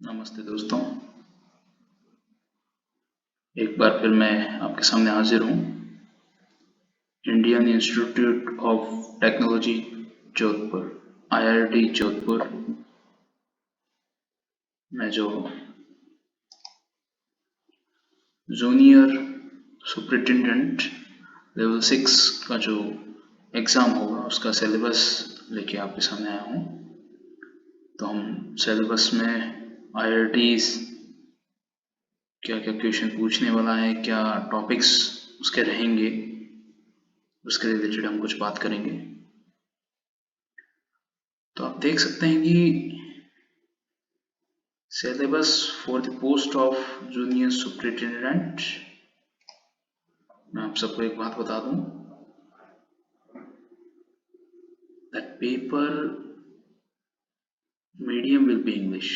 नमस्ते दोस्तों, एक बार फिर मैं आपके सामने हाजिर हूँ। Indian institute of technology Jodhpur IIT Jodhpur में जो जूनियर सुपरिटेंडेंट लेवल 6 का जो एग्ज़ाम होगा उसका सिलेबस लेके आपके सामने आया हूँ। तो हम सिलेबस में IITs क्या क्या क्वेश्चन पूछने वाला है, क्या टॉपिक्स उसके रहेंगे, उसके रिलेटेड हम कुछ बात करेंगे। तो आप देख सकते हैं कि syllabus for the post of junior superintendent। मैं आप सबको एक बात बता दूं, that paper medium will be English.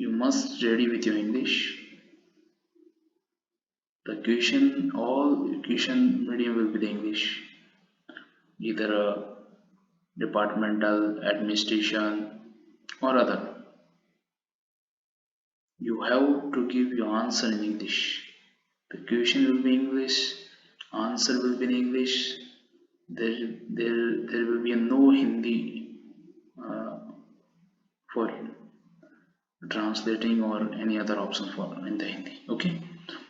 You must ready with your English. The question, all question medium will be the English. Either a departmental, administration or other. You have to give your answer in English. The question will be English, answer will be in English. There will be no Hindi for translating or any other option for in the Hindi. Okay,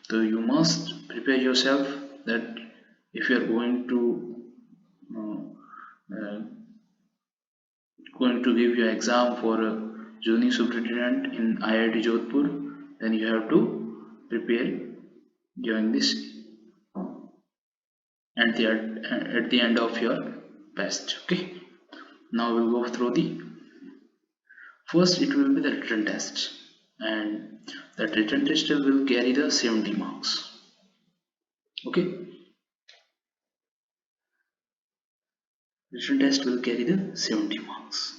so you must prepare yourself that if you are uh, going to give your exam for a junior superintendent in IIT Jodhpur, then you have to prepare during this at the end of your best. Okay, now we'll go through the first. It will be the written test, and that written test will carry the 70 marks. Okay, written test will carry the 70 marks.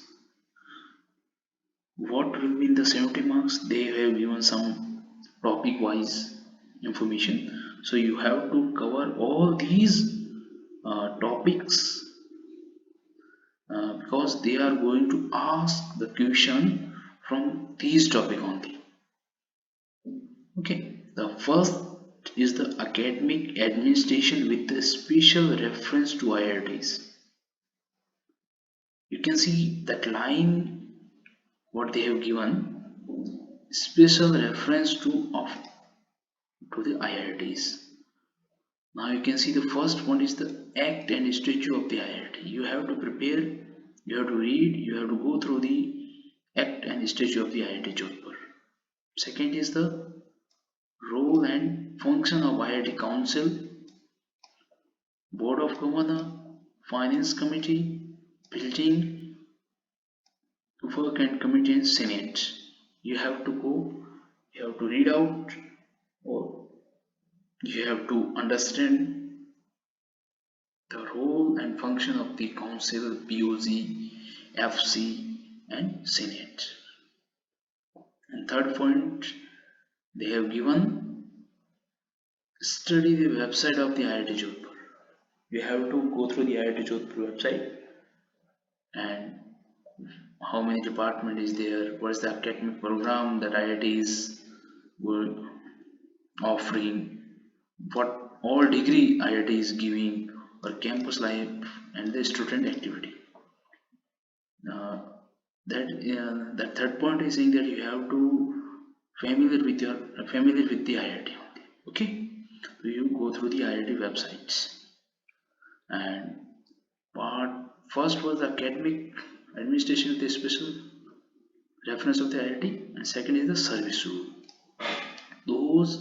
What will be in the 70 marks? They have given some topic wise information, so you have to cover all these topics because they are going to ask the question from these topic only. Okay, the first is the academic administration with a special reference to IITs. You can see that line, what they have given, special reference to the IITs. Now you can see the first one is the act and statute of the IIT. You have to prepare, you have to read, you have to go through the act and statute of the IIT Jodhpur. Second is the role and function of IIT Council, Board of Governor, Finance Committee, Building, Work and Committee and Senate. You have to go, you have to read out, or you have to understand the role and function of the Council, POC, FC and Senate. And third point, they have given study the website of the IIT Jodhpur. You have to go through the IIT Jodhpur website and how many department is there, what is the academic program that IIT were offering, what all degree IIT is giving, or campus life and the student activity. That third point is saying that you have to familiar with the IIT only. Okay, so you go through the IIT websites, and part first was the academic administration with a special reference of the IIT, and second is the service rule. Those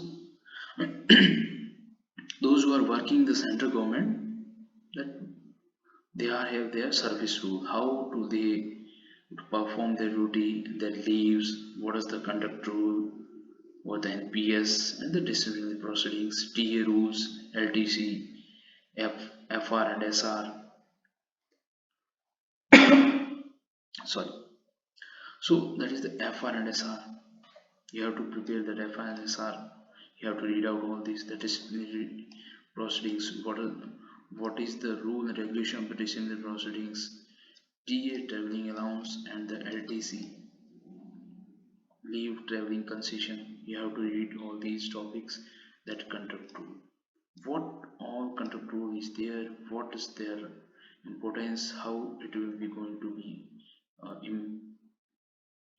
those who are working in the central government, that they have their service rule. How do they perform their duty, their leaves, what is the conduct rule, what the NPS and the disciplinary proceedings, TA rules, LTC, FR and SR. Sorry. So that is the FR and SR. You have to prepare that FR and SR. You have to read out all these, the disciplinary proceedings, what is the rule and regulation of the disciplinary proceedings, TA traveling allowance and the LTC. leave traveling concession. You have to read all these topics, that contract rule. What all contract rule is there, what is their importance, how it will be going to be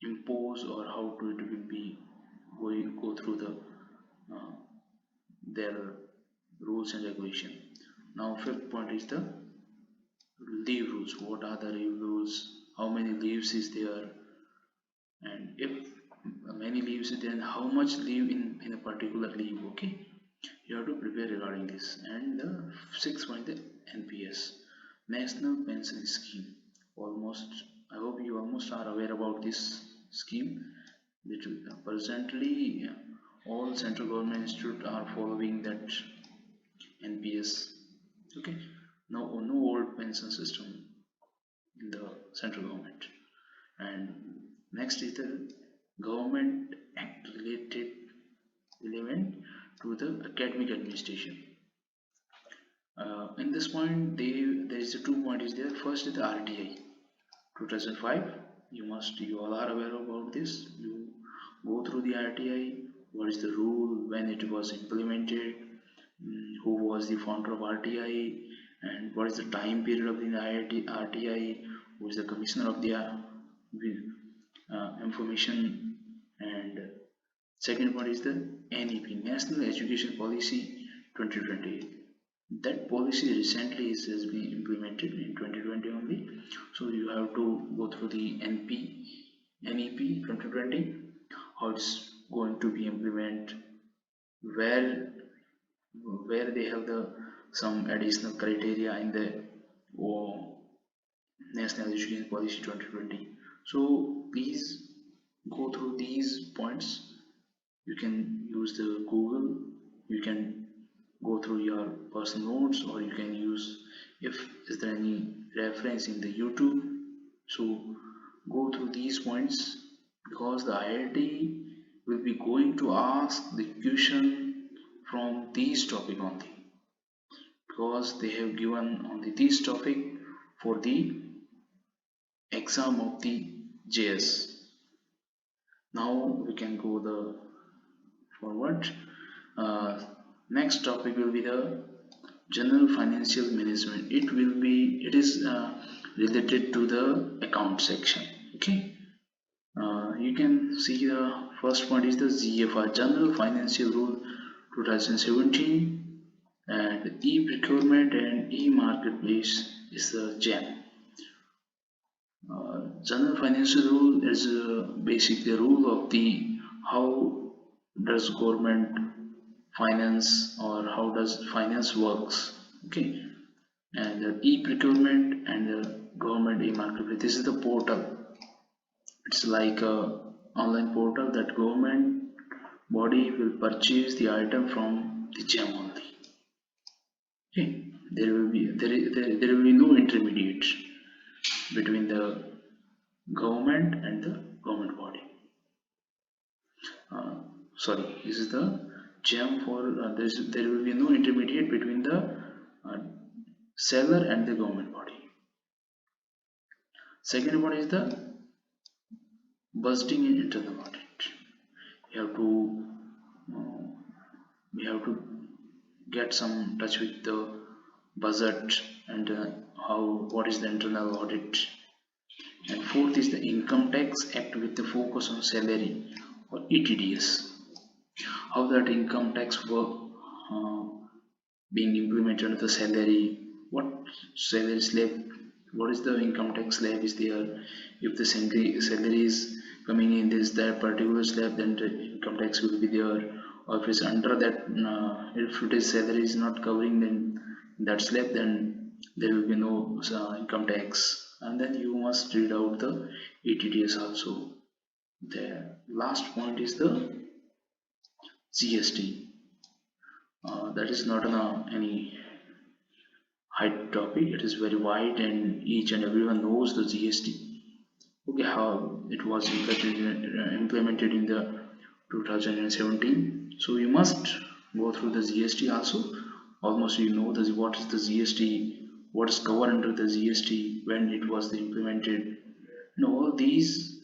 imposed, or how to it will be go through the uh, their rules and regulation. Now fifth point is the leave rules. What are the leave rules, how many leaves is there, and if many leaves, then how much leave in a particular leave. Okay, you have to prepare regarding this. And the sixth point, the NPS, National Pension Scheme. Almost, I hope you almost are aware about this scheme. Which presently all central government institutes are following that NPS. Okay, no old pension system in the central government. And next is the government act related relevant to the academic administration. In this point, there is a 2 point is there. First is the RTI 2005. You all are aware about this. You go through the RTI. What is the rule, when it was implemented, who was the founder of RTI, and what is the time period of the RTI, who is the commissioner of the information. And second point is the NEP, National Education Policy 2020. That policy recently has been implemented in 2020 only. So you have to go through the NEP 2020, how it's going to be implemented, where they have some additional criteria in the National Education Policy 2020. So please go through these points. You can use the Google, you can go through your personal notes, or you can use, if is there any reference in the YouTube. So go through these points, because the IIT will be going to ask the question from these topic only, because they have given only this topic for the exam of the JS. Now we can go the forward. Next topic will be the general financial management. It is related to the account section. Okay, you can see the first point is the GFR, General Financial Rule 2017, and e-procurement and e-marketplace is the GEM. General Financial Rule is basically a rule of the how does government finance, or how does finance works. Okay, and the e-procurement and the government e-marketplace, this is the portal. It's like a online portal that government body will purchase the item from the GEM only. Okay, there will be no intermediate between the government and the government body. Sorry, this is the GEM for there will be no intermediate between the seller and the government body. Second one is the budgeting and internal audit. We have to get some touch with the budget and what is the internal audit. And fourth is the Income Tax Act with the focus on salary, or ETDS. How that income tax work being implemented on the salary, what salary slab, what is the income tax slab is there. If the salary is coming in that particular slab, then the income tax will be there. Or if it's under that, if it is salary is not covering then that slab, then there will be no income tax. And then you must read out the ETDS also. The last point is the GST. That is not any high topic. It is very wide, and each and everyone knows the GST. Okay, how it was implemented in the 2017. So you must go through the GST also. Almost you know what is the GST, what is covered under the GST, when it was implemented, and all these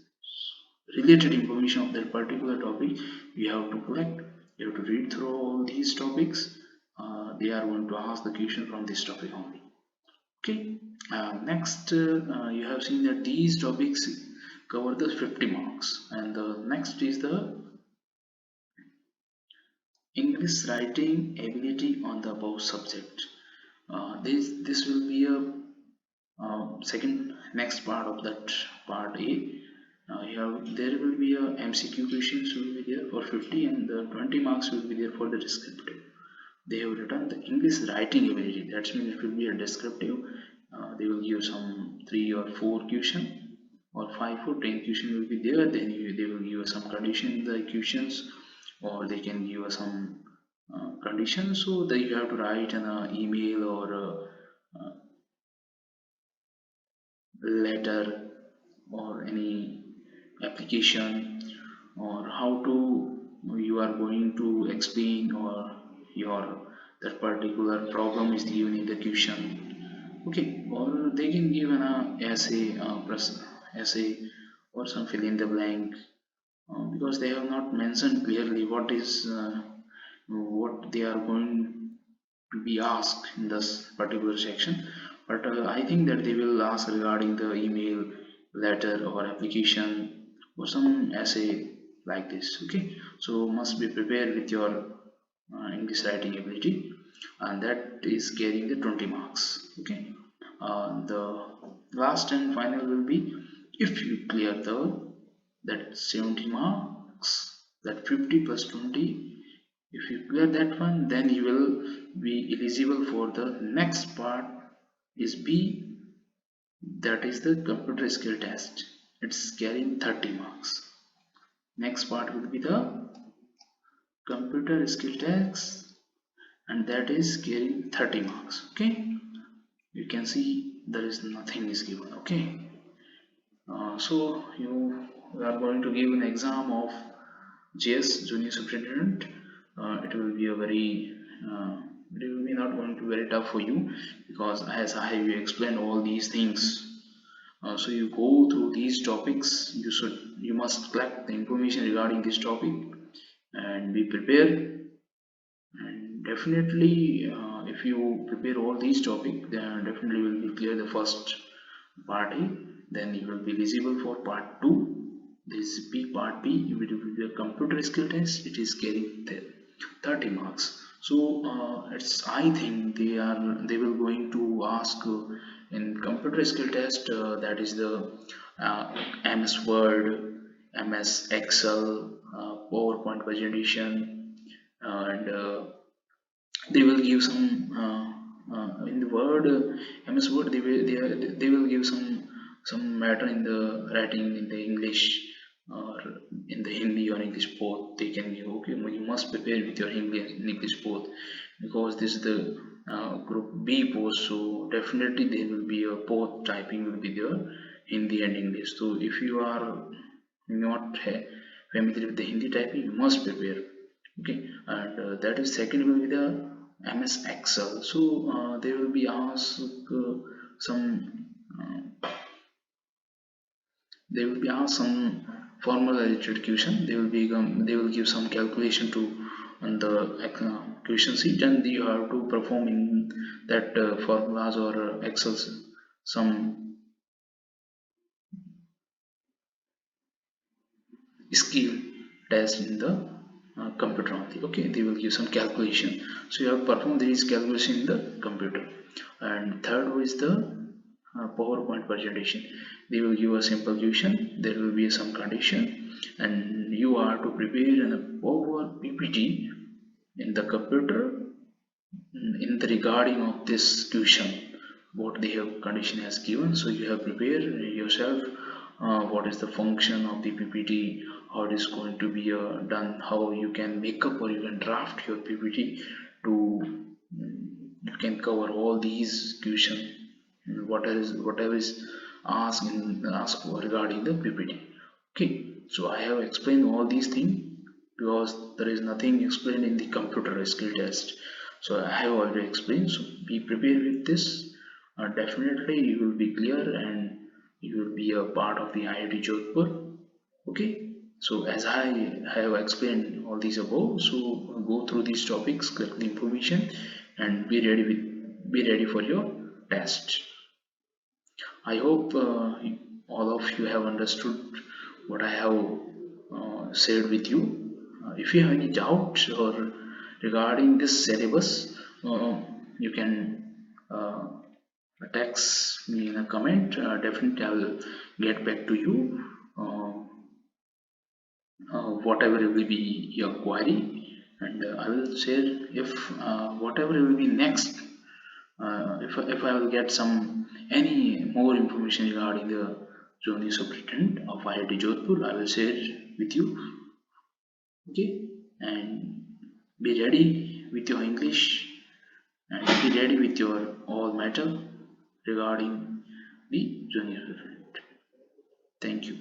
related information of that particular topic you have to collect. You have to read through all these topics. They are going to ask the question from this topic only. Okay. Next, you have seen that these topics cover the 50 marks, and the next is the English writing ability on the above subject. This will be a second next part of that part A. There will be a MCQ questions will be there for 50, and the 20 marks will be there for the descriptive. They have written the English writing ability. That means it will be a descriptive. They will give some 3 or 4 question, or 5 or 10 question will be there. Then they will give some condition in the questions, or they can give some conditions, so that you have to write an email or a letter or any application, or how to you are going to explain, or your that particular problem is given in the question. Okay, or they can give an essay, essay, or some fill in the blank, because they have not mentioned clearly what they are going to be asked in this particular section. But I think that they will ask regarding the email, letter, or application, or some essay like this. Okay, so must be prepared with your English writing ability, and that is carrying the 20 marks. Okay, the last and final will be, if you clear the that 70 marks, that 50 plus 20, if you clear that one, then you will be eligible for the next part is B, that is the computer skill test. It's carrying 30 marks. Next part will be the computer skill test, and that is carrying 30 marks. Okay, you can see there is nothing is given. Okay, so you are going to give an exam of JS Junior Superintendent. It will be a very it will be not going to be very tough for you, because as I have explained all these things. So you go through these topics. You must collect the information regarding this topic and be prepared. And definitely, if you prepare all these topics, then definitely will be clear the first part A. Then you will be eligible for part 2. This B, part B, it will be a computer skill test. It is carrying 30 marks. So it's, I think they will going to ask in computer skill test, that is the MS Word, MS Excel, PowerPoint presentation, and they will give some in the Word, MS Word, they will give some matter in the writing in the English, or in the Hindi or English, both they can give. Okay, you must prepare with your English both, because this is the group B post, so definitely there will be a both typing will be there, Hindi and English. So if you are not familiar with the Hindi typing, you must prepare. Okay, and that is second will be the MS Excel. So they will be asked some they will be asked some formula related question. They will give some calculation to on the question sheet, and you have to perform in that formulas or Excel some skill test in the computer only. Okay, they will give some calculation, so you have to perform these calculation in the computer. And third is the PowerPoint presentation. They will give a simple question, there will be some condition, and you are to prepare a Power PPT in the computer in the regarding of this question, what they have condition has given. So you have prepared yourself, what is the function of the PPT, how it is going to be done, how you can make up or you can draft your PPT to you can cover all these question, whatever is asked for regarding the PPT. Okay, so I have explained all these things, because there is nothing explained in the computer skill test. So I have already explained. So be prepared with this. Definitely you will be clear, and you will be a part of the IIT Jodhpur. Okay, so as I have explained all these above, so go through these topics, collect the information, and be ready for your test. I hope all of you have understood what I have shared with you. If you have any doubts or regarding this syllabus, you can text me in a comment. Definitely, I will get back to you. Whatever will be your query, and I will share if whatever will be next. If I will get some any more information regarding the junior superintendent of IIT Jodhpur, I will share with you. Okay, and be ready with your English and be ready with your all matter regarding the junior superintendent. Thank you.